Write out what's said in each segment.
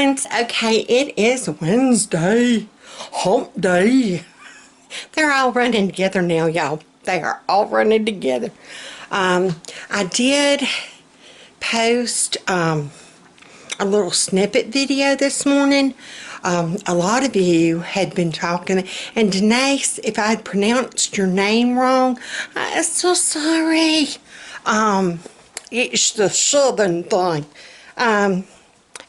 friends. Okay, it is Wednesday, hump day. They're all running together now, y'all. They are all running together. I did post a little snippet video this morning. A lot of you had been talking, and Denise, if I had pronounced your name wrong, I'm so sorry. It's the southern thing.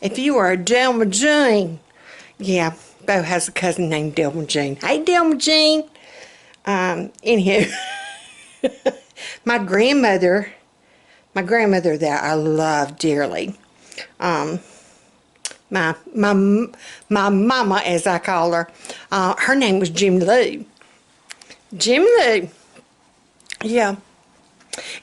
If you are a Delma Jean, yeah, Bo has a cousin named Delma Jean. Hey, Delma Jean. Anywho, my grandmother that I love dearly, my mama, as I call her, her name was Jim Lou. Jim Lou. Yeah.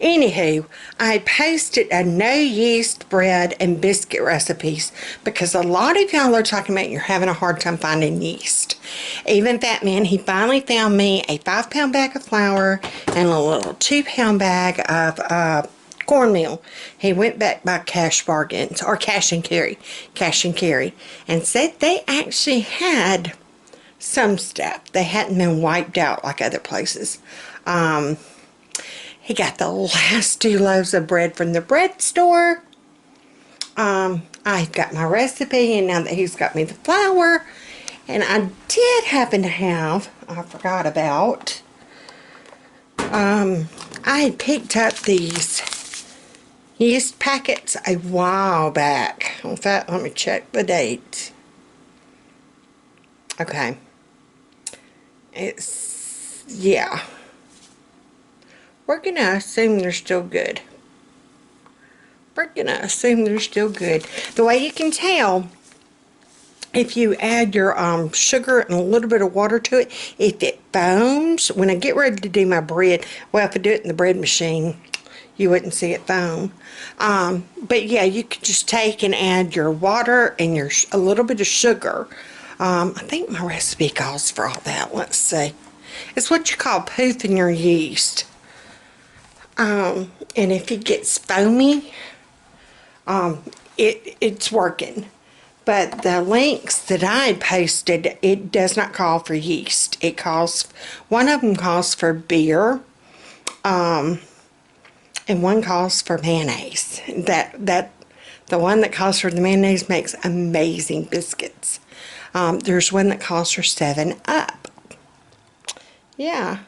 Anywho, I posted a no yeast bread and biscuit recipes because a lot of y'all are talking about you're having a hard time finding yeast. Even Fat Man, he finally found me a 5-pound bag of flour and a little 2-pound bag of cornmeal. He went back by Cash Bargains, or Cash and Carry, and said they actually had some stuff. They hadn't been wiped out like other places. He got the last 2 loaves of bread from the bread store. I got my recipe, and now that he's got me the flour, and I did happen to have, I forgot about, I had picked up these yeast packets a while back. In fact, let me check the date. Okay. Yeah. We're going to assume they're still good. The way you can tell, if you add your sugar and a little bit of water to it, if it foams, when I get ready to do my bread, well, if I do it in the bread machine, you wouldn't see it foam. But yeah, you could just take and add your water and a little bit of sugar. I think my recipe calls for all that. Let's see. It's what you call poofing your yeast. And if it gets foamy, it's working. But the links that I posted, it does not call for yeast. It calls, one of them calls for beer, and one calls for mayonnaise. The one that calls for the mayonnaise makes amazing biscuits. There's one that calls for 7-Up. Yeah.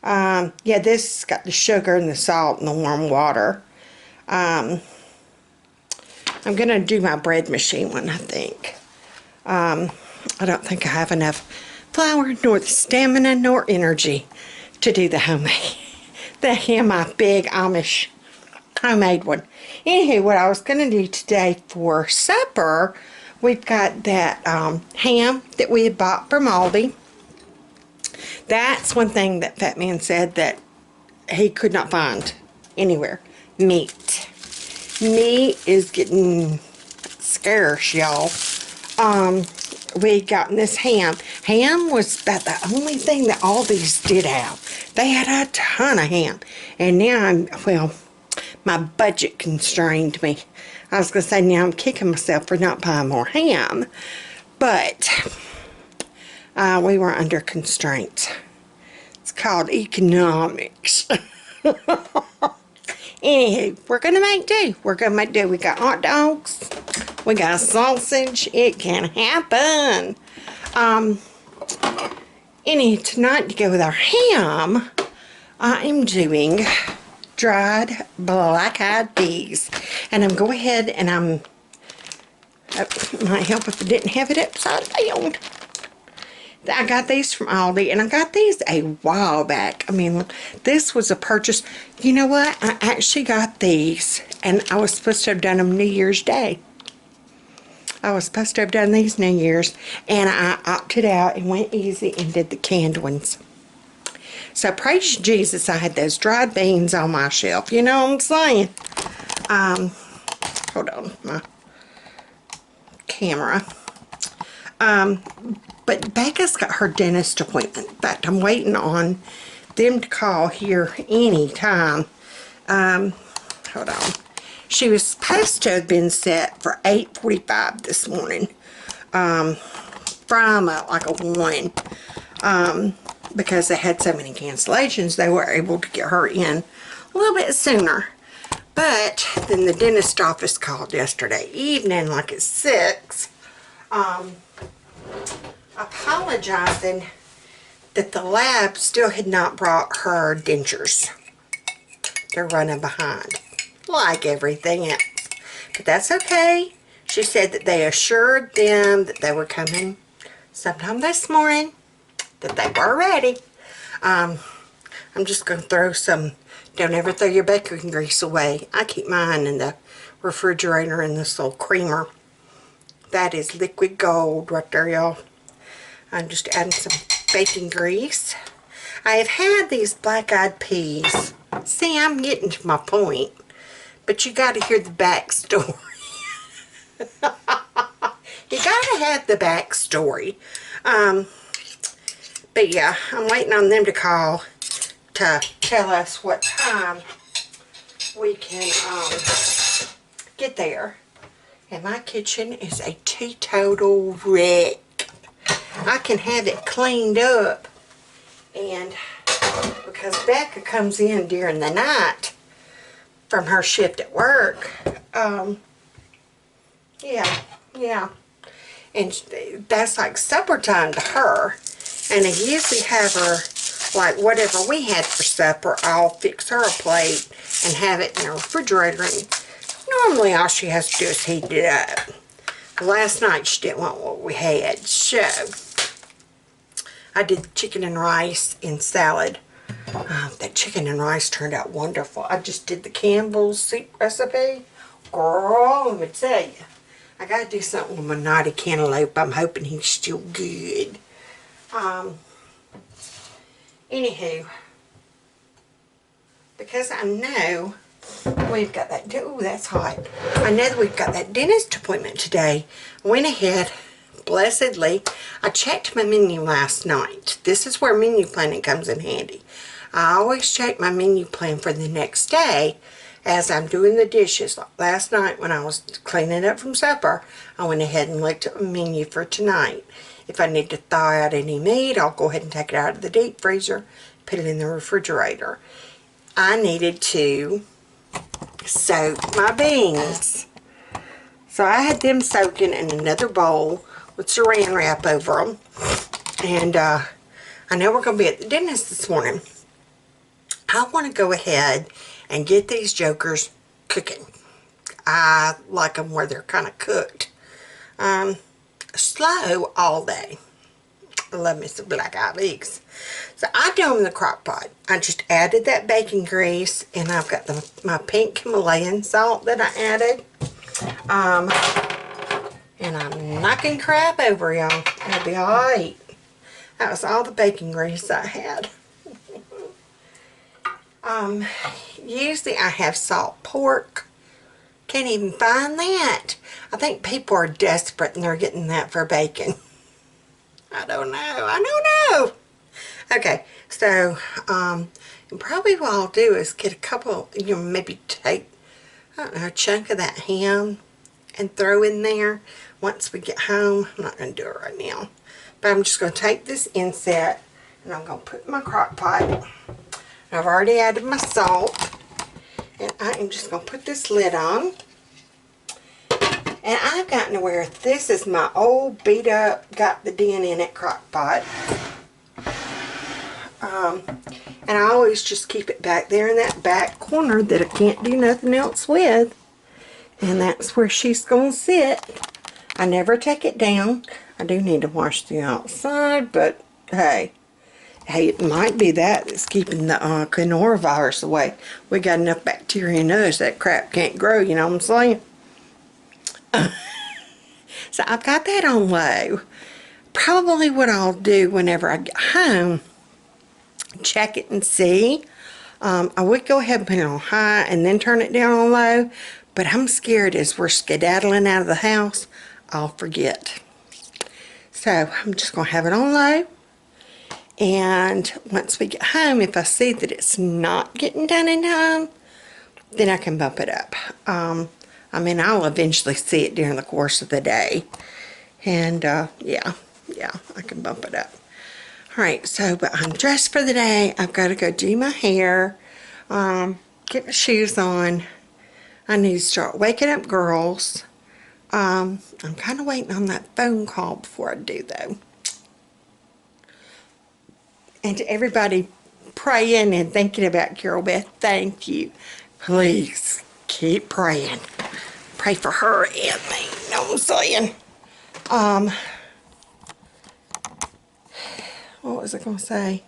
Yeah, this has got the sugar and the salt and the warm water. I'm going to do my bread machine one, I think. I don't think I have enough flour, nor the stamina, nor energy to do the homemade. My big Amish homemade one. Anywho, what I was going to do today for supper, we've got that ham that we had bought from ALDI. That's one thing that Fat Man said that he could not find anywhere. Meat. Meat is getting scarce, y'all. We got this ham. Ham was about the only thing that Aldi's did have. They had a ton of ham. And now my budget constrained me. I was going to say, now I'm kicking myself for not buying more ham. But we were under constraints. It's called economics. Anywho, we're going to make do. We got hot dogs. We got sausage. It can happen. Tonight to go with our ham, I am doing dried black-eyed peas. And I'm going ahead and might help if I didn't have it upside down. I got these from ALDI, and I got these a while back. I mean, this was a purchase. You know what? I actually got these, and I was supposed to have done them New Year's Day. I was supposed to have done these New Year's, and I opted out and went easy and did the canned ones. So, praise Jesus, I had those dried beans on my shelf. You know what I'm saying? Hold on, my camera. But Becca's got her dentist appointment. In fact, I'm waiting on them to call here any time. Hold on. She was supposed to have been set for 8:45 this morning, from like a 1, because they had so many cancellations. They were able to get her in a little bit sooner. But then the dentist office called yesterday evening, like at 6, apologizing that the lab still had not brought her dentures. They're running behind, like everything else. But that's okay. She said that they assured them that they were coming sometime this morning, that they were ready. I'm just going to throw some, don't ever throw your baking grease away. I keep mine in the refrigerator in this little creamer. That is liquid gold right there, y'all. I'm just adding some baking grease. I have had these black-eyed peas. See, I'm getting to my point. But you got to hear the backstory. You got to have the backstory. But yeah, I'm waiting on them to call to tell us what time we can get there. And my kitchen is a teetotal wreck. I can have it cleaned up, and because Becca comes in during the night from her shift at work, yeah, and that's like supper time to her, and I usually have her, like whatever we had for supper, I'll fix her a plate and have it in the refrigerator, and normally all she has to do is heat it up. Last night she didn't want what we had, so I did chicken and rice and salad. That chicken and rice turned out wonderful. I just did the Campbell's soup recipe. Girl, let me tell you, I gotta do something with my naughty cantaloupe. I'm hoping he's still good. Anywho, because I know we've got that, oh, that's hot. I know that we've got that dentist appointment today. I went ahead, blessedly, I checked my menu last night. This is where menu planning comes in handy. I always check my menu plan for the next day as I'm doing the dishes. Like last night when I was cleaning up from supper, I went ahead and looked at my menu for tonight. If I need to thaw out any meat, I'll go ahead and take it out of the deep freezer, put it in the refrigerator. I needed to soak my beans. So I had them soaking in another bowl with saran wrap over them. And I know we're going to be at the dentist this morning. I want to go ahead and get these jokers cooking. I like them where they're kind of cooked. Slow all day. I love me some black-eyed peas. So I do them in the crock pot. I just added that baking grease, and I've got my pink Himalayan salt that I added. And I'm knocking crap over, y'all. It'll be alright. That was all the baking grease I had. Usually I have salt pork. Can't even find that. I think people are desperate and they're getting that for bacon. I don't know. Okay, so probably what I'll do is get a couple, maybe take, I don't know, a chunk of that ham and throw in there once we get home. I'm not going to do it right now. But I'm just going to take this inset and I'm going to put it in my crock pot. I've already added my salt. And I am just going to put this lid on. And I've gotten to where this is my old beat up, got the dent in it crock pot. And I always just keep it back there in that back corner that I can't do nothing else with. And that's where she's going to sit. I never take it down. I do need to wash the outside, but hey, it might be that's keeping the coronavirus away. We got enough bacteria in us, that crap can't grow, you know what I'm saying? So I've got that on low. Probably what I'll do whenever I get home, check it and see. I would go ahead and put it on high and then turn it down on low, but I'm scared as we're skedaddling out of the house, I'll forget. So I'm just going to have it on low. And once we get home, if I see that it's not getting done in time, then I can bump it up. I mean, I'll eventually see it during the course of the day. And, yeah, I can bump it up. Alright, so, but I'm dressed for the day. I've got to go do my hair, get my shoes on. I need to start waking up girls. I'm kind of waiting on that phone call before I do, though. And to everybody praying and thinking about Carol Beth, thank you. Please keep praying. Pray for her and me. You know what I'm saying? What was I going to say?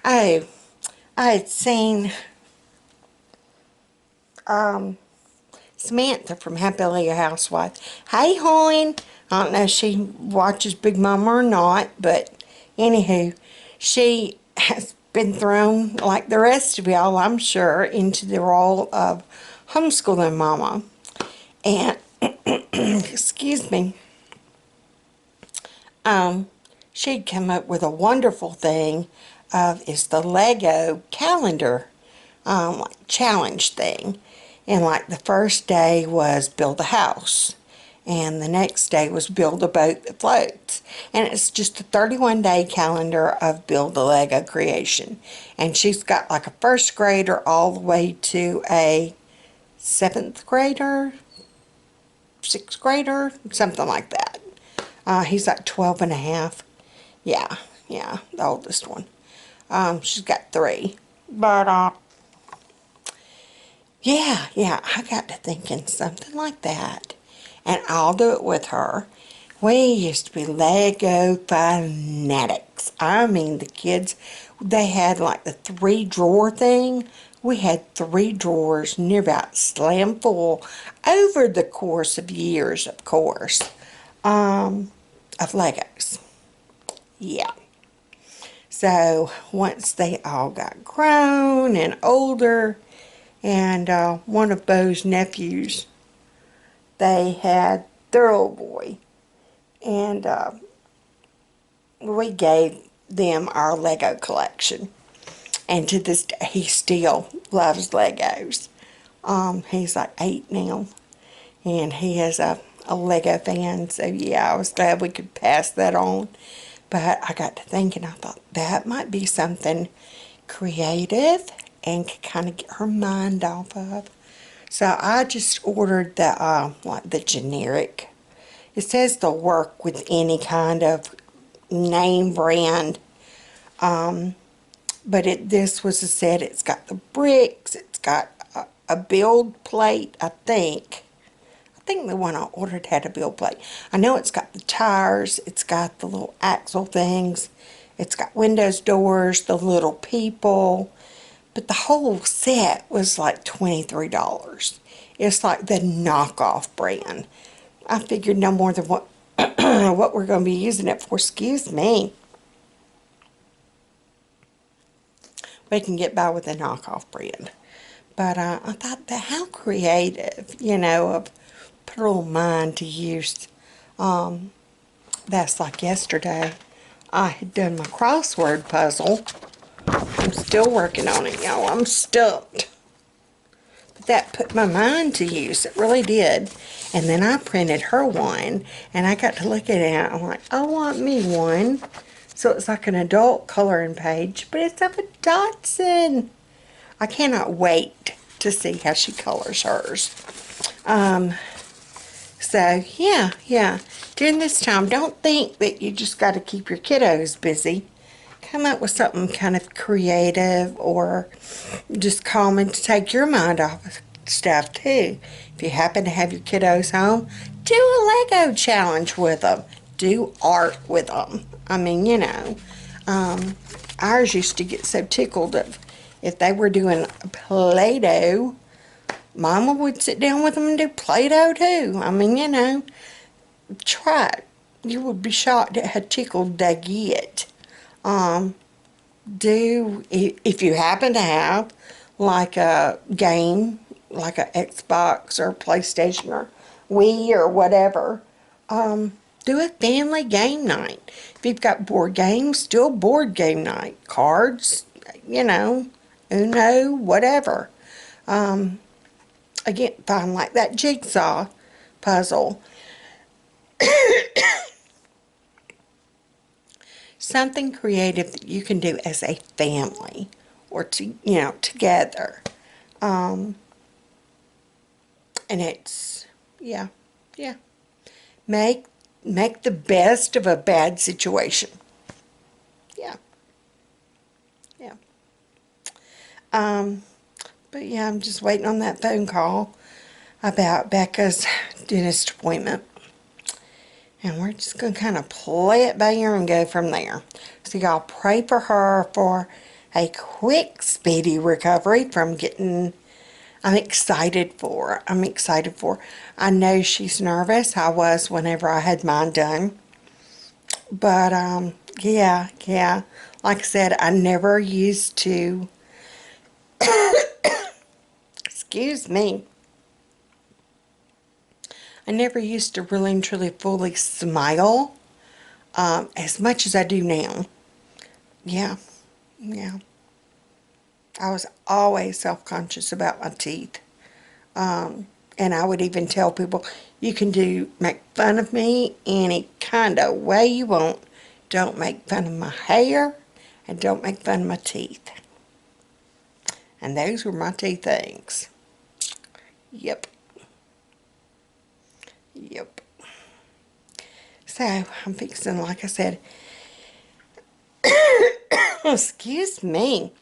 Oh, I had seen Samantha from Happily a Housewife. Hey, hon. I don't know if she watches Big Mama or not, but anywho, she has been thrown, like the rest of y'all, I'm sure, into the role of homeschooling mama. And, excuse me, she'd come up with a wonderful thing of, it's the Lego calendar, like challenge thing. And like the first day was build a house. And the next day was build a boat that floats. And it's just a 31-day calendar of build a Lego creation. And she's got like a first grader all the way to a 7th grader, 6th grader, something like that. He's like 12 and a half. Yeah, the oldest one. She's got 3. But, yeah, I got to thinking something like that. And I'll do it with her. We used to be Lego fanatics. I mean, the kids, they had like the 3-drawer thing. We had 3 drawers near about slam full over the course of years, of course, of Legos. Yeah. So once they all got grown and older, and one of Beau's nephews, they had their old boy, and we gave them our Lego collection. And to this day, he still loves Legos. He's like 8 now, and he is a Lego fan. So yeah, I was glad we could pass that on. But I got to thinking, I thought that might be something creative and could kind of get her mind off of. So I just ordered the like the generic. It says they'll work with any kind of name brand. But this was a set. It's got the bricks. It's got a build plate, I think. I think the one I ordered had a build plate. I know it's got the tires. It's got the little axle things. It's got windows, doors, the little people. But the whole set was like $23. It's like the knockoff brand. I figured no more than what what we're going to be using it for. Excuse me. We can get by with the knockoff brand. But I thought that how creative, you know, of put a little mind to use. That's like yesterday. I had done my crossword puzzle. I'm still working on it, y'all. I'm stumped. But that put my mind to use. It really did. And then I printed her one, and I got to look at it. I'm like, I want me one. So it's like an adult coloring page, but it's of a Dotson. I cannot wait to see how she colors hers. So, yeah. During this time, don't think that you just got to keep your kiddos busy. Come up with something kind of creative or just calming to take your mind off of stuff, too. If you happen to have your kiddos home, do a Lego challenge with them. Do art with them. I mean, you know, ours used to get so tickled if they were doing Play-Doh, Mama would sit down with them and do Play-Doh too. I mean, you know, try it. You would be shocked at how tickled they get. If you happen to have like a game, like a Xbox or PlayStation or Wii or whatever, do a family game night. If you've got board games, do a board game night. Cards, you know, Uno, whatever. again, find like that jigsaw puzzle. Something creative that you can do as a family or together. And it's, yeah, yeah. Make the best of a bad situation. Yeah. Yeah. But yeah, I'm just waiting on that phone call about Becca's dentist appointment. And we're just going to kind of play it by ear and go from there. So y'all pray for her for a quick, speedy recovery from getting... I'm excited for her. I'm excited for her. I know she's nervous. I was whenever I had mine done. But, yeah. Like I said, I never used to... Excuse me. I never used to really and truly fully smile as much as I do now. Yeah. I was always self-conscious about my teeth. And I would even tell people, you can make fun of me any kind of way you want. Don't make fun of my hair and don't make fun of my teeth. And those were my two things. Yep. So, I'm fixing, like I said, excuse me.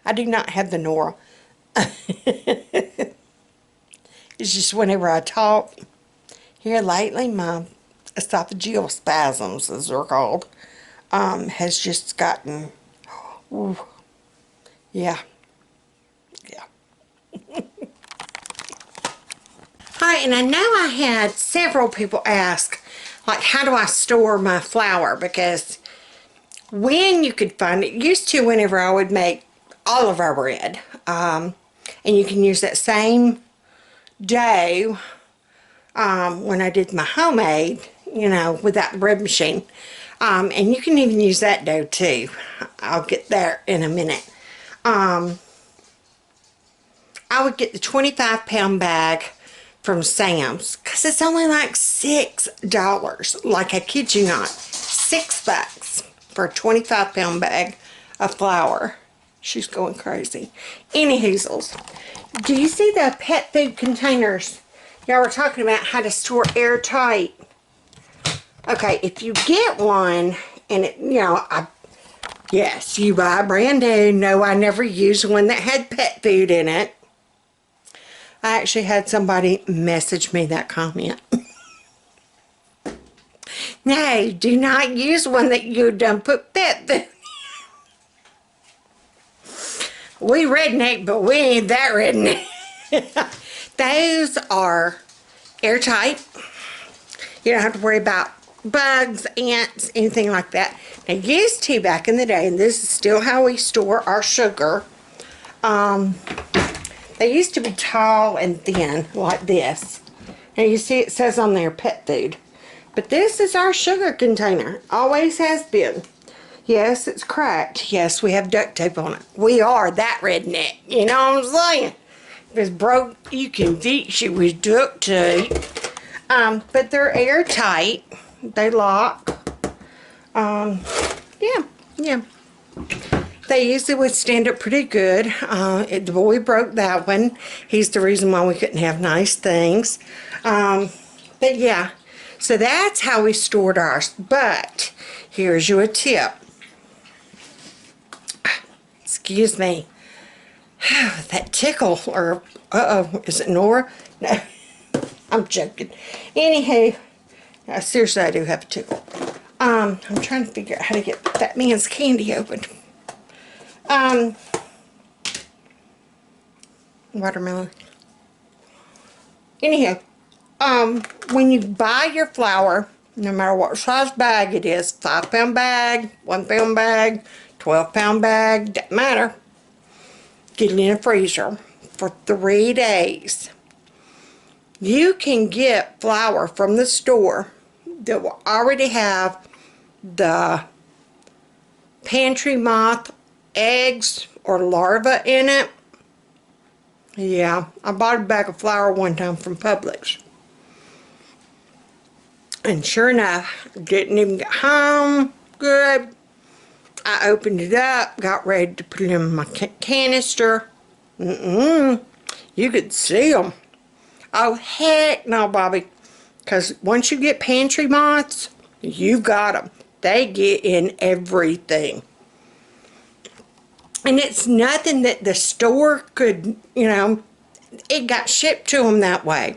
I do not have the Nora. It's just whenever I talk. Here lately, my esophageal spasms, as they're called, has just gotten, ooh, yeah. Alright, and I know I had several people ask, like, how do I store my flour? Because when you could find it, used to whenever I would make all of our bread, and you can use that same dough when I did my homemade, without the bread machine. And you can even use that dough too. I'll get there in a minute. I would get the 25-pound bag from Sam's because it's only like $6. Like, I kid you not, $6 for a 25-pound bag of flour. She's going crazy. Any Hazel's. Do you see the pet food containers? Y'all were talking about how to store airtight. Okay, if you get one, and it, yes, you buy brand new. No, I never used one that had pet food in it. I actually had somebody message me that comment. No, do not use one that you done put pet food. We redneck, but we ain't that redneck. Those are airtight. You don't have to worry about bugs, ants, anything like that. Now, used to back in the day, and this is still how we store our sugar, they used to be tall and thin like this. Now you see it says on there pet food. But this is our sugar container. Always has been. Yes, it's cracked. Yes, we have duct tape on it. We are that redneck. You know what I'm saying? If it's broke, you can fix it with duct tape. But they're airtight. They lock. Yeah. They usually would stand up pretty good. The boy broke that one. He's the reason why we couldn't have nice things. But yeah, so that's how we stored ours. But here's you a tip. Excuse me. That tickle, or, is it Nora? No, I'm joking. Anywho, seriously, I do have a tickle. I'm trying to figure out how to get that man's candy open. Watermelon. Anyhow, when you buy your flour, no matter what size bag it is, 5-pound bag, 1-pound bag, 12-pound bag, doesn't matter. Get it in a freezer for 3 days. You can get flour from the store that will already have the pantry moth eggs or larvae in it. Yeah, I bought a bag of flour one time from Publix. And sure enough, didn't even get home good. I opened it up, got ready to put it in my canister. You could see them. Oh, heck no, Bobby. Because once you get pantry moths, you've got them. They get in everything. And it's nothing that the store could, it got shipped to them that way.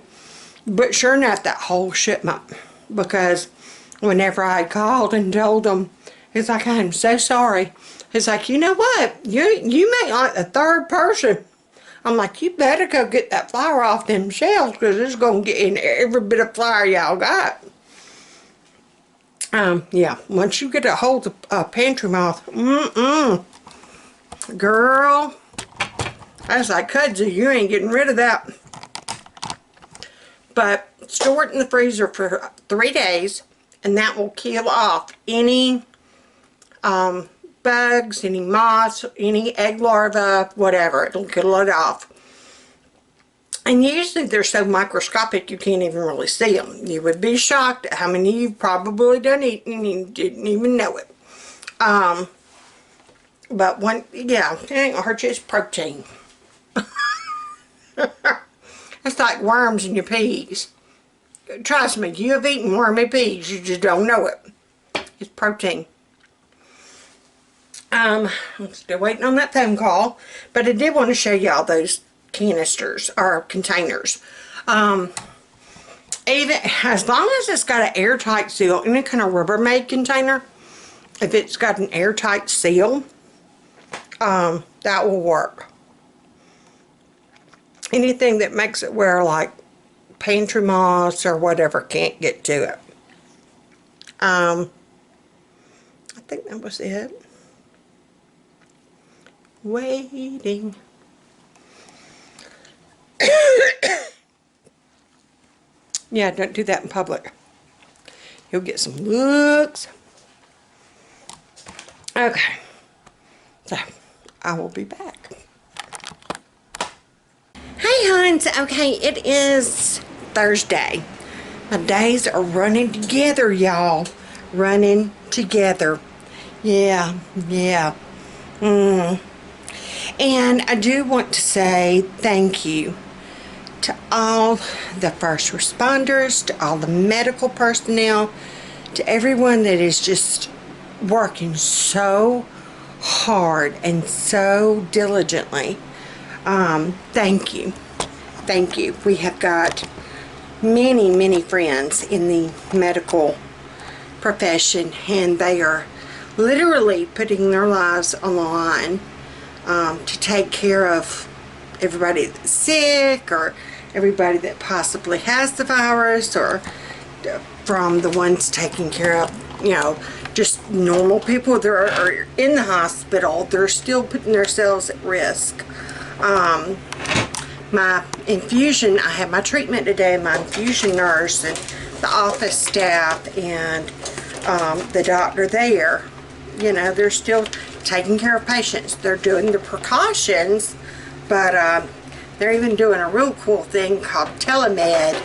But sure enough, that whole shipment. Because whenever I called and told them, it's like, I'm so sorry. It's like, you know what? You may like the third person. I'm like, you better go get that flour off them shelves because it's going to get in every bit of flour y'all got. Yeah, once you get a hold of pantry moth, girl, that's like kudzu. You ain't getting rid of that. But store it in the freezer for 3 days, and that will kill off any bugs, any moths, any egg larvae, whatever. It'll kill it off. And usually they're so microscopic you can't even really see them. You would be shocked at how many you've probably done eaten and you didn't even know it. But yeah, it ain't gonna hurt you. It's protein. It's like worms in your peas. Trust me, you have eaten wormy peas, you just don't know it. It's protein. I'm still waiting on that phone call, but I did want to show y'all those canisters or containers. Even as long as it's got an airtight seal, any kind of Rubbermaid container, if it's got an airtight seal, that will work. Anything that makes it where like pantry moths or whatever can't get to it. I think that was it. Waiting. Yeah, don't do that in public. You'll get some looks. Okay. So, I will be back. Hey, Huns. Okay, it is Thursday. My days are running together, y'all. Running together. Yeah. And I do want to say thank you to all the first responders, to all the medical personnel, to everyone that is just working so hard and so diligently. Thank you. Thank you. We have got many friends in the medical profession, and they are literally putting their lives on the line to take care of everybody that's sick or everybody that possibly has the virus, or from the ones taking care of, just normal people that are in the hospital. They're still putting themselves at risk. My infusion, I had my treatment today, my infusion nurse and the office staff and the doctor there, they're still taking care of patients. They're doing the precautions, but they're even doing a real cool thing called telemed,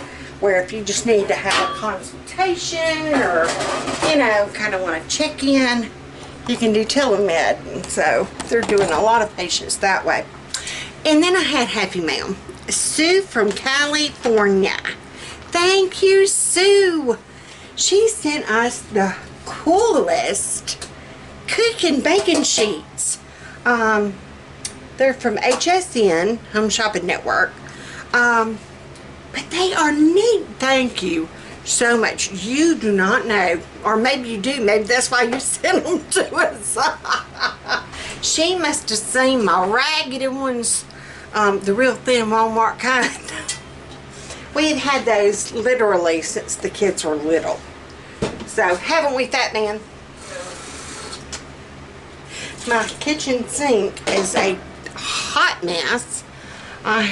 where if you just need to have a consultation or, kind of want to check in, you can do telemed. And so they're doing a lot of patients that way. And then I had Happy Mail. Sue from California. Thank you, Sue. She sent us the coolest cooking bacon sheets. They're from HSN, Home Shopping Network. But they are neat. Thank you so much. You do not know, or maybe you do. Maybe that's why you sent them to us. She must have seen my raggedy ones, the real thin Walmart kind. We've had those literally since the kids were little. So, haven't we, Fat Man? My kitchen sink is a hot mess. I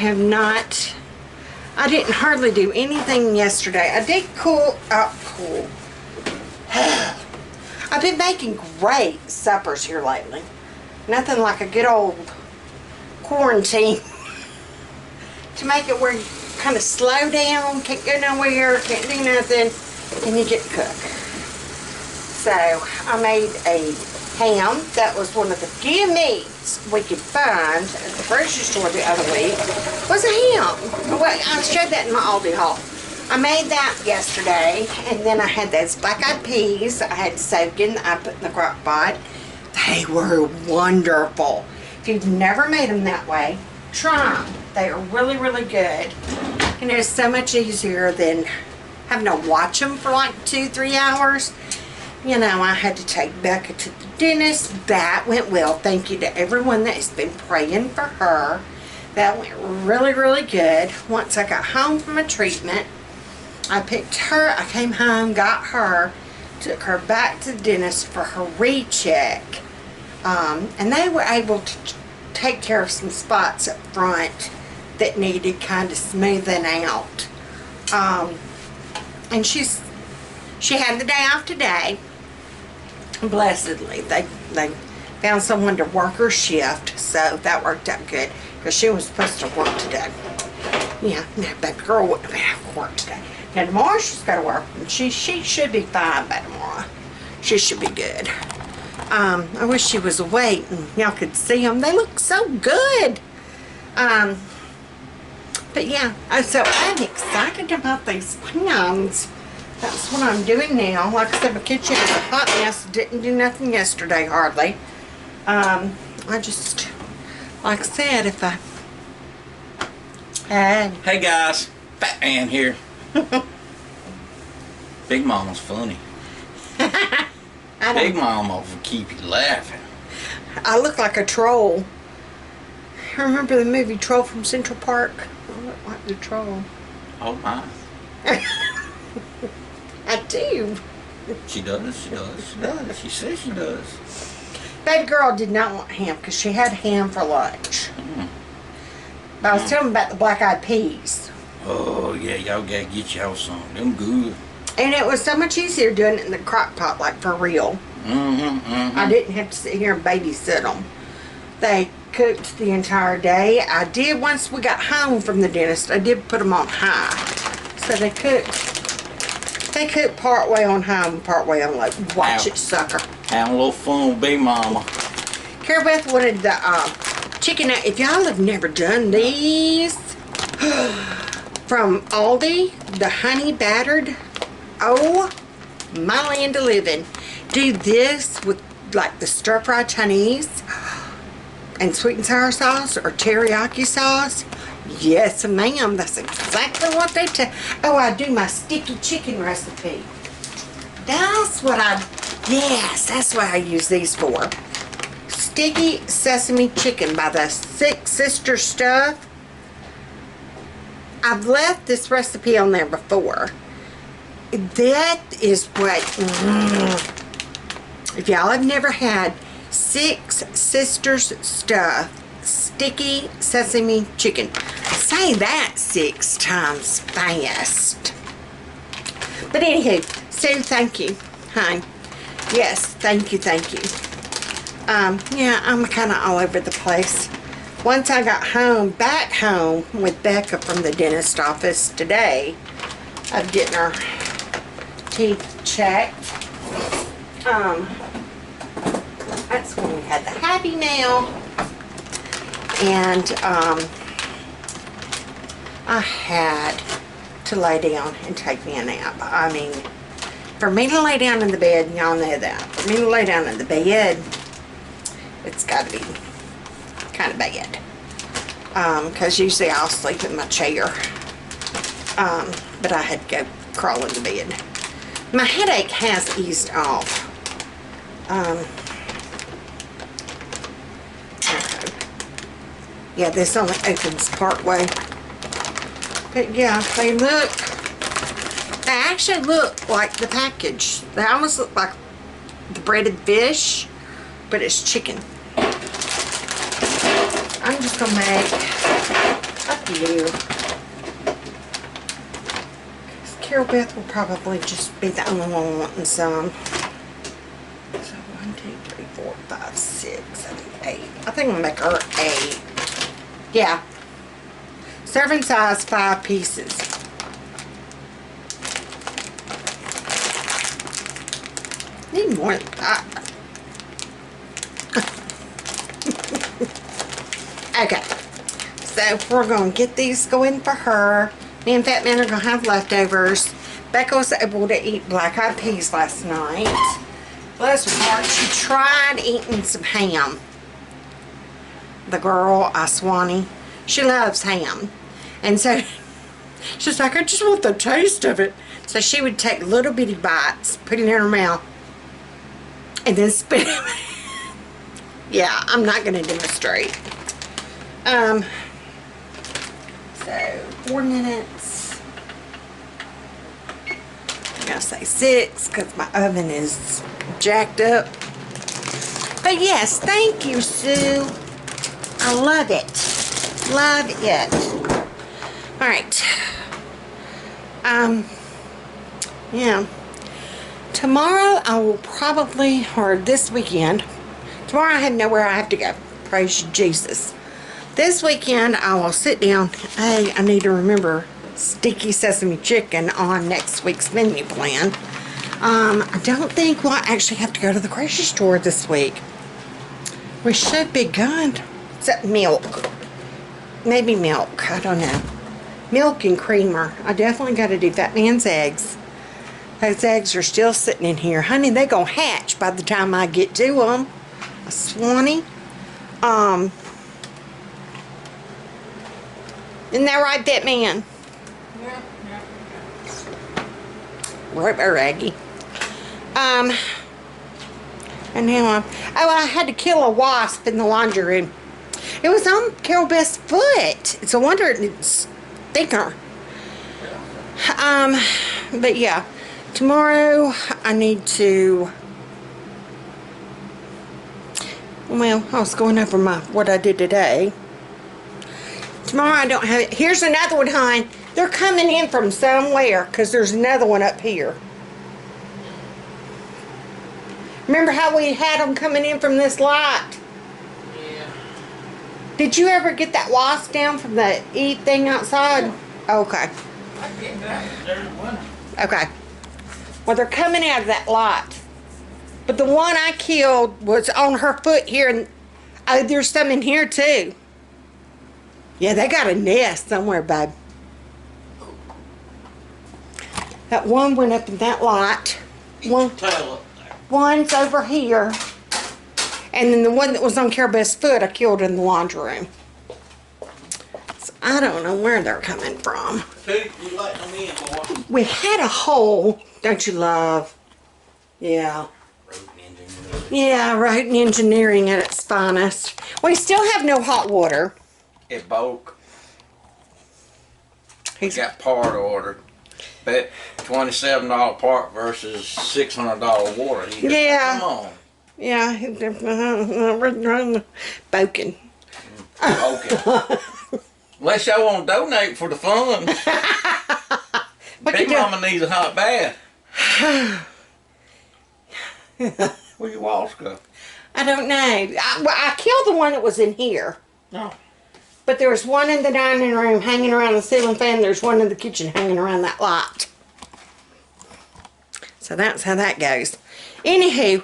didn't hardly do anything yesterday. I did cool. I've been making great suppers here lately. Nothing like a good old quarantine to make it where you kind of slow down, can't go nowhere, can't do nothing, and you get to cook. So I made a ham. That was one of the few meats we could find at the grocery store the other week, was a ham. Well, I showed that in my Aldi haul. I made that yesterday, and then I had those black-eyed peas I had soaking. I put in the crock pot. They were wonderful. If you've never made them that way, try them. They are really, really good. And it's so much easier than having to watch them for like 2-3 hours. You know, I had to take Becca to the dentist. That went well. Thank you to everyone that's been praying for her. That went really, really good. Once I got home from a treatment, I picked her. I came home, got her, took her back to the dentist for her recheck. And they were able to take care of some spots up front that needed kind of smoothing out. And she had the day off today. Blessedly, they found someone to work her shift, so that worked out good because she was supposed to work today. Yeah, that baby girl wouldn't have been able to work today. Now tomorrow she's got to work, and she should be fine by tomorrow. She should be good. I wish she was awake and y'all could see them. They look so good. But yeah, so I'm excited about these plans. That's what I'm doing now. Like I said, my kitchen is a hot mess. Didn't do nothing yesterday, hardly. I just, like I said, if I had... Hey guys, Fat Man here. Big Mama's funny. Big Mama will keep you laughing. I look like a troll. Remember the movie Troll from Central Park? I look like the troll. Oh my. I do. She does, she does, she does. She says she does. Baby girl did not want ham because she had ham for lunch. But I was telling them about the black-eyed peas. Oh yeah, y'all gotta get y'all some. Them good. And it was so much easier doing it in the crock pot, like for real. I didn't have to sit here and babysit them. They cooked the entire day. I did, once we got home from the dentist, I did put them on high. So they cooked part way on high and part way on low. Watch it, sucker. Having a little fun with Big Mama. Carol Beth wanted the chicken. If y'all have never done these, from Aldi, the honey battered, oh my land of living. Do this with like the stir fried Chinese and sweet and sour sauce or teriyaki sauce. Yes ma'am, that's exactly what they tell. Oh, I do my sticky chicken recipe. That's what that's what I use these for. Sticky sesame chicken by the Six Sisters stuff. I've left this recipe on there before. That is what, if y'all have never had Six Sisters stuff, sticky sesame chicken. Say that 6 times fast. But anywho, Sue, thank you, hon. Yes, thank you, thank you. Yeah, I'm kind of all over the place. Once I got home, back home with Becca from the dentist office today, of getting her teeth checked. That's when we had the Happy Meal. And I had to lay down and take me a nap. I mean, for me to lay down in the bed, y'all know that. For me to lay down in the bed, it's got to be kind of bad. Because usually I'll sleep in my chair. But I had to go crawl in the bed. My headache has eased off. Okay. Yeah, this only opens part way. But yeah, they actually look like the package. They almost look like the breaded fish, but it's chicken. I'm just gonna make a few. Carol Beth will probably just be the only one wanting some. So 1, 2, 3, 4, 5, 6, 7, 8. I think I'm gonna make her 8. Yeah. Serving size, 5 pieces. Need more. Okay. So we're going to get these going for her. Me and Fat Man are going to have leftovers. Becca was able to eat black-eyed peas last night. Bless her heart, she tried eating some ham. The girl, Swanee, she loves ham. And so she's like, I just want the taste of it. So she would take little bitty bites, put it in her mouth, and then spit it. Yeah, I'm not going to demonstrate. So 4 minutes. I'm going to say 6 because my oven is jacked up. But yes, thank you, Sue. I love it. Love it. Alright. Yeah. Tomorrow I will probably, or this weekend, tomorrow I have nowhere I have to go. Praise Jesus. This weekend I will sit down. Hey, I need to remember sticky sesame chicken on next week's menu plan. I don't think we'll actually have to go to the grocery store this week. We should be good. Except milk. Maybe milk. I don't know. Milk and creamer. I definitely got to do Fat Man's eggs. Those eggs are still sitting in here. Honey, they gonna hatch by the time I get to them. A Swanee. Isn't that right, Fat Man? Yeah. Right there, Aggie. And now I had to kill a wasp in the laundry room. It was on Carol Beth's foot. It's a wonder it's thicker. But yeah, tomorrow I need to. Well, I was going over what I did today. Tomorrow I don't have it. Here's another one, hon. They're coming in from somewhere because there's another one up here. Remember how we had them coming in from this light? Yeah. Did you ever get that wasp down from the eat thing outside? Okay. I get that. There's one. Okay. Well, they're coming out of that light. But the one I killed was on her foot here, and there's some in here too. Yeah, they got a nest somewhere, babe. That one went up in that light. Tail up there. One's over here. And then the one that was on Carol Beth's foot, I killed in the laundry room. So I don't know where they're coming from. Pete, you let them in, boy. We had a hole, don't you love? Yeah. Road engineering. Yeah, road engineering at its finest. We still have no hot water. It broke. He's Got part ordered. Bet $27 part versus $600 water. Yeah. Come on. yeah, boking. Okay. Unless y'all want to donate for the funds. Big Mama needs a hot bath. Where your walls go? I don't know. I killed the one that was in here. No. But there was one in the dining room hanging around the ceiling fan. There's one in the kitchen hanging around that light. So that's how that goes. Anywho,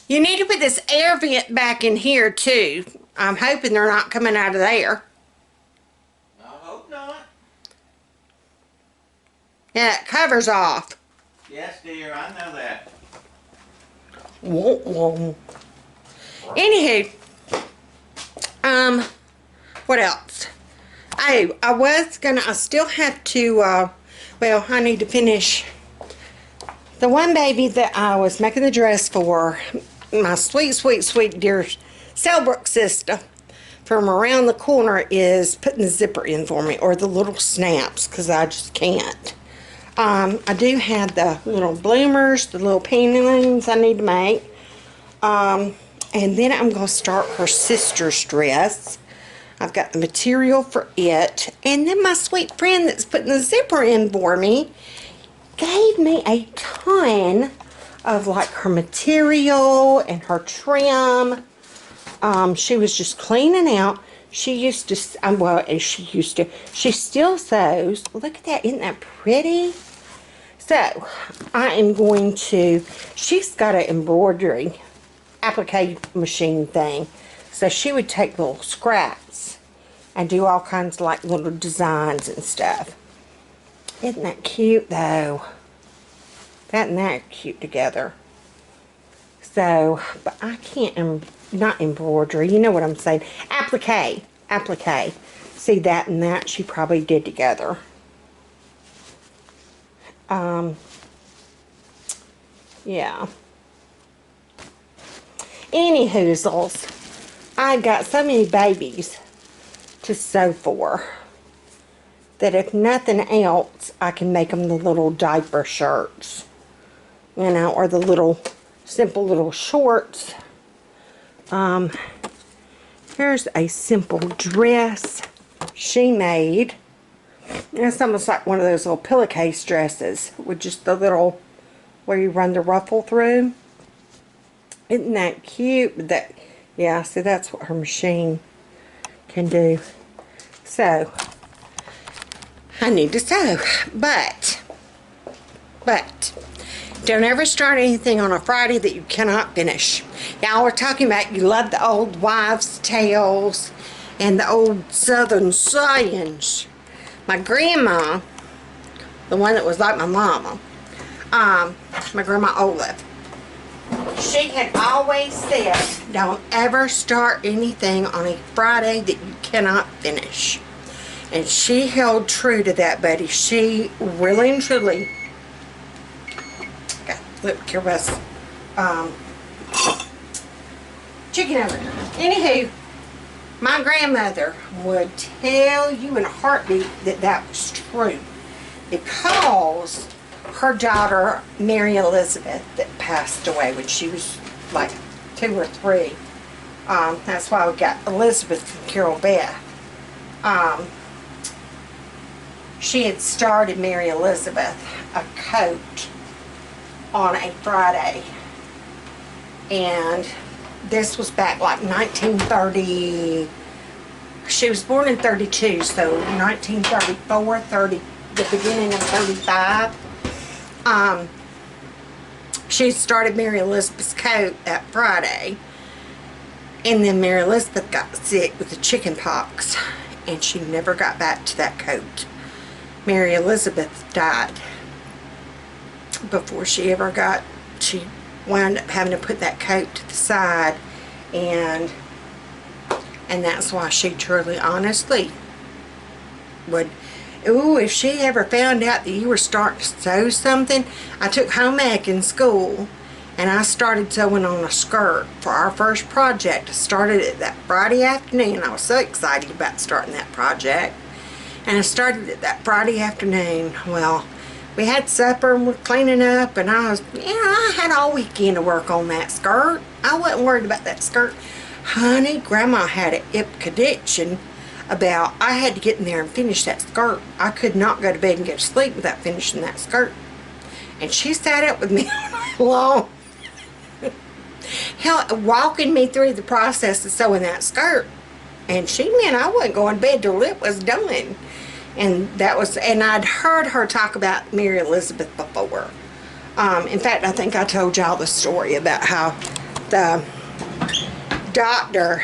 you need to put this air vent back in here too. I'm hoping they're not coming out of there. I hope not. Yeah, it covers off. Yes, dear, I know that. Whoa, whoa. Anywho, what else? Oh, I still have to, well, I need to finish the one baby that I was making the dress for, my sweet, sweet, sweet dear Selbrook sister from around the corner is putting the zipper in for me, or the little snaps, because I just can't. I do have the little bloomers, the little pantaloons I need to make. And then I'm going to start her sister's dress. I've got the material for it. And then my sweet friend that's putting the zipper in for me gave me a ton of like her material and her trim. She was just cleaning out. She used to, well, she used to, she still sews. Look at that, isn't that pretty? So, I am going to, she's got an embroidery applique machine thing. So she would take little scraps and do all kinds of like little designs and stuff. Isn't that cute though? That and that are cute together. So, but I can't, not embroidery, you know what I'm saying. Applique. See, that and that she probably did together. Yeah. Any hoozles. I've got so many babies to sew for that if nothing else, I can make them the little diaper shirts. You know, or the little, simple little shorts. Here's a simple dress she made. It's almost like one of those little pillowcase dresses with just the little, where you run the ruffle through. Isn't that cute? That, yeah, see, that's what her machine can do. So, I need to sew. But, don't ever start anything on a Friday that you cannot finish. Y'all were talking about you love the old wives' tales and the old southern sayings. My grandma, the one that was like my mama, my grandma Olive, she had always said, don't ever start anything on a Friday that you cannot finish. And she held true to that, buddy. She really and truly got flip kirbus chicken over there. Anywho, my grandmother would tell you in a heartbeat that that was true, because her daughter Mary Elizabeth that passed away when she was like 2 or 3. That's why we got Elizabeth from Carol Beth. She had started Mary Elizabeth a coat on a Friday, and this was back like 1930. She was born in 32, so 1934, 30, the beginning of 35. She started Mary Elizabeth's coat that Friday, and then Mary Elizabeth got sick with the chicken pox, and she never got back to that coat. Mary Elizabeth died before she ever got, she wound up having to put that coat to the side, and that's why she truly, honestly would, ooh, if she ever found out that you were starting to sew something. I took home ec in school, and I started sewing on a skirt for our first project. I started it that Friday afternoon. I was so excited about starting that project, and I started it that Friday afternoon. Well, we had supper and we're cleaning up, and I was, you know, I had all weekend to work on that skirt. I wasn't worried about that skirt. Honey, Grandma had an prediction about I had to get in there and finish that skirt. I could not go to bed and go to sleep without finishing that skirt. And she sat up with me all night long, walking me through the process of sewing that skirt. And she meant I wasn't going to bed till it was done. And that was, and I'd heard her talk about Mary Elizabeth before. In fact, I think I told y'all the story about how the doctor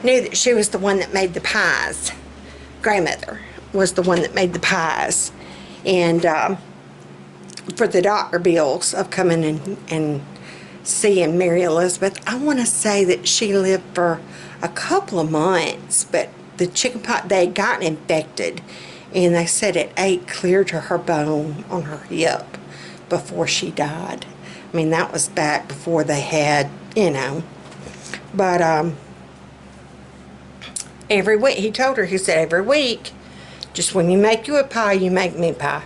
knew that she was the one that made the pies. Grandmother was the one that made the pies. And for the doctor bills of coming and seeing Mary Elizabeth, I want to say that she lived for a couple of months, but the chicken pox, they had gotten infected, and they said it ate clear to her bone on her hip before she died. I mean, that was back before they had, you know. But every week, he told her, he said, every week, just when you make you a pie, you make me a pie.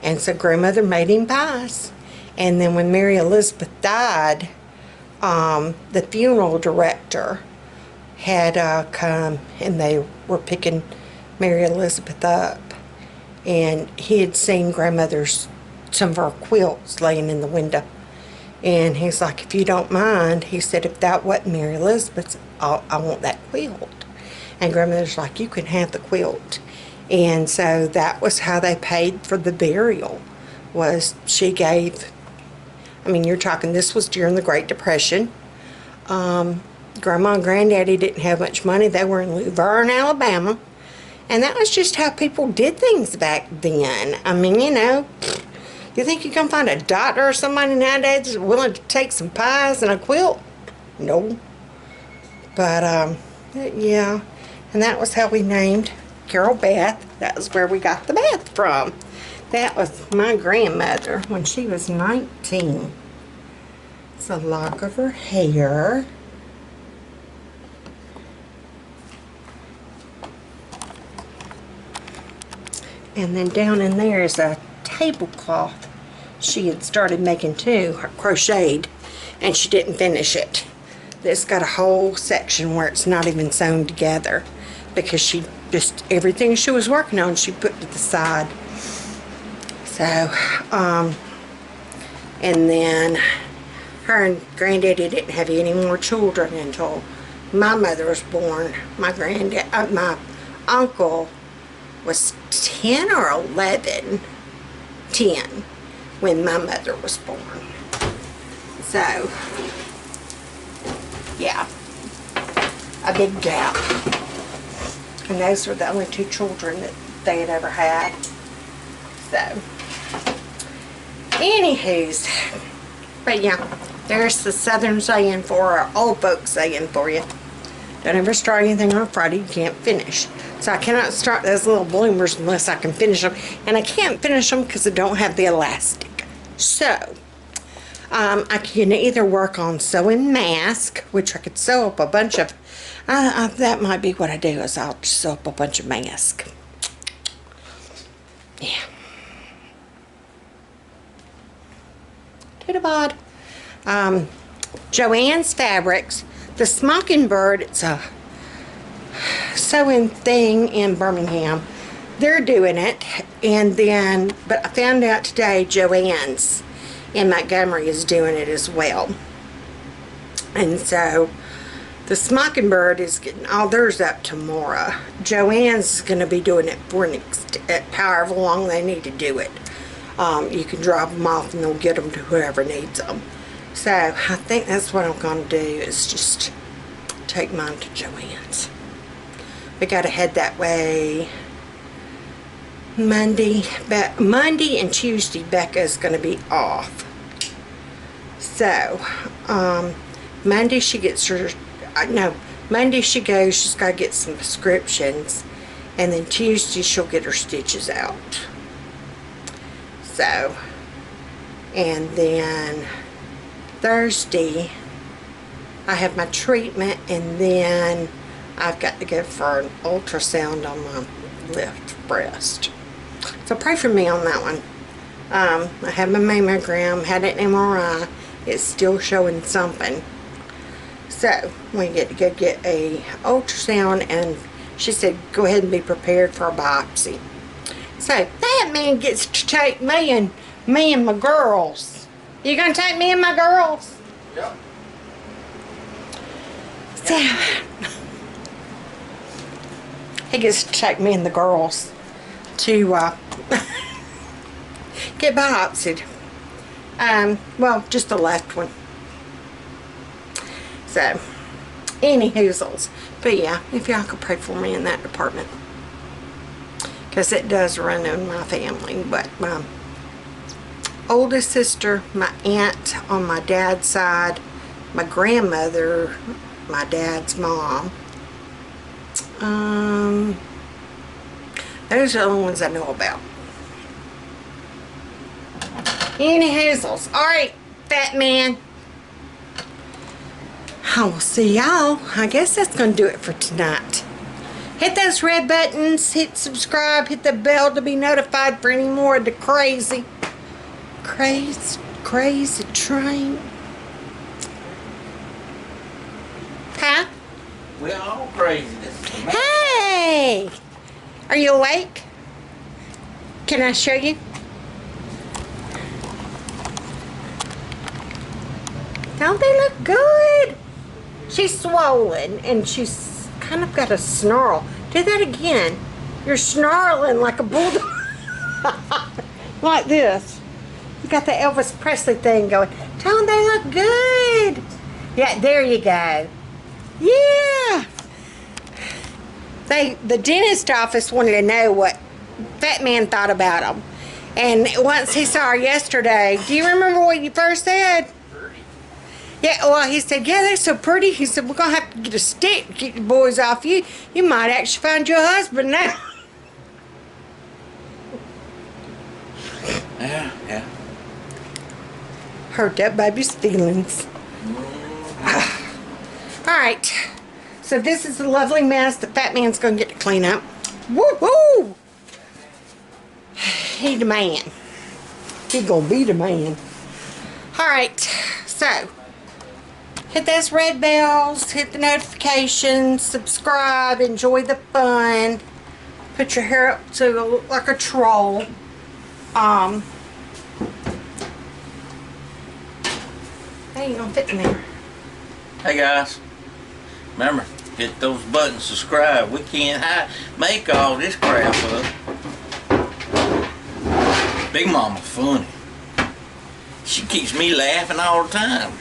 And so Grandmother made him pies. And then when Mary Elizabeth died, the funeral director had come, and they were picking Mary Elizabeth up, and he had seen Grandmother's, some of her quilts laying in the window, and he's like, if you don't mind, he said, if that wasn't Mary Elizabeth's, I want that quilt. And grandmother's like, you can have the quilt. And so that was how they paid for the burial, was she gave, I mean, you're talking, this was during the Great Depression. Grandma and Granddaddy didn't have much money. They were in Luverne, Alabama. And that was just how people did things back then. I mean, you know, you think you can find a doctor or somebody nowadays that's willing to take some pies and a quilt? No. But, yeah. And that was how we named Carol Beth. That was where we got the Beth from. That was my grandmother when she was 19. It's a lock of her hair. And then down in there is a tablecloth she had started making too, crocheted, and she didn't finish it. It's got a whole section where it's not even sewn together because she just, everything she was working on, she put to the side. So, and then her and Granddaddy didn't have any more children until my mother was born. My my uncle was 10 or 11, 10, when my mother was born. So, yeah, a big gap. And those were the only 2 children that they had ever had. So, anywho's, but yeah, there's the Southern saying for, or old folks saying for you. Don't ever start anything on Friday you can't finish. So I cannot start those little bloomers unless I can finish them. And I can't finish them because I don't have the elastic. So, I can either work on sewing mask, which I could sew up a bunch of, that might be what I do, is I'll just sew up a bunch of mask. Yeah. To the bod. Joann's Fabrics. The Smockingbird, it's a sewing thing in Birmingham. They're doing it, and then, but I found out today Joann's in Montgomery is doing it as well. And so the Smockingbird is getting all theirs up tomorrow. Joann's is going to be doing it for however long they need to do it. You can drop them off and they'll get them to whoever needs them. So I think that's what I'm going to do, is just take mine to Joann's. We got to head that way Monday, but Monday and Tuesday Becca's going to be off. So Monday she gets her, no, Monday she goes, she's got to get some prescriptions, and then Tuesday she'll get her stitches out. So, and then Thursday I have my treatment, and then I've got to go for an ultrasound on my left breast. So pray for me on that one. I had my mammogram, had an MRI. It's still showing something. So we get to go get a ultrasound, and she said go ahead and be prepared for a biopsy. So that man gets to take me and my girls. You gonna take me and my girls? Yep. So he gets to take me and the girls to get biopsied. Well, just the left one. So, any hoozles. But yeah, if y'all could pray for me in that department, because it does run in my family. But my oldest sister, my aunt on my dad's side, my grandmother, my dad's mom, those are the only ones I know about. Any hoozles. Alright, fat man. I will see y'all. I guess that's going to do it for tonight. Hit those red buttons, hit subscribe, hit the bell to be notified for any more of the crazy train. Huh? We're all crazy this time. Hey! Are you awake? Can I show you? Don't they look good? She's swollen and she's kind of got a snarl. Do that again. You're snarling like a bulldog. Like this. You got the Elvis Presley thing going. Tell them they look good. Yeah, there you go. Yeah. The dentist office wanted to know what Fat Man thought about them. And once he saw her yesterday, do you remember what you first said? Yeah, well, he said, yeah, they're so pretty. He said, we're going to have to get a stick to get the boys off you. You might actually find your husband now. Yeah. Hurt that baby's feelings. All right. So this is the lovely mess the Fat Man's going to get to clean up. Woo-hoo! He the man. He going to be the man. All right. So, hit those red bells, hit the notifications, subscribe, enjoy the fun. Put your hair up to look like a troll. How you gonna fit in there? Hey guys, remember, hit those buttons, subscribe. We can't make all this crap up. Big Mama funny. She keeps me laughing all the time.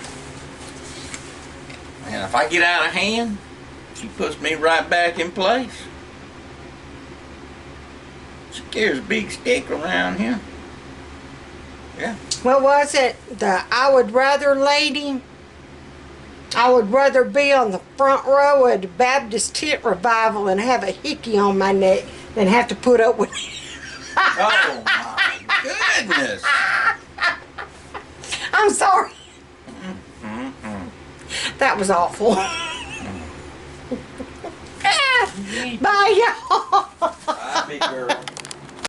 And if I get out of hand, she puts me right back in place. She carries a big stick around here. Yeah. What was it? The I would rather lady? I would rather be on the front row of the Baptist tent revival and have a hickey on my neck than have to put up with it. Oh my goodness. I'm sorry. That was awful. Bye, y'all. Bye, big girl.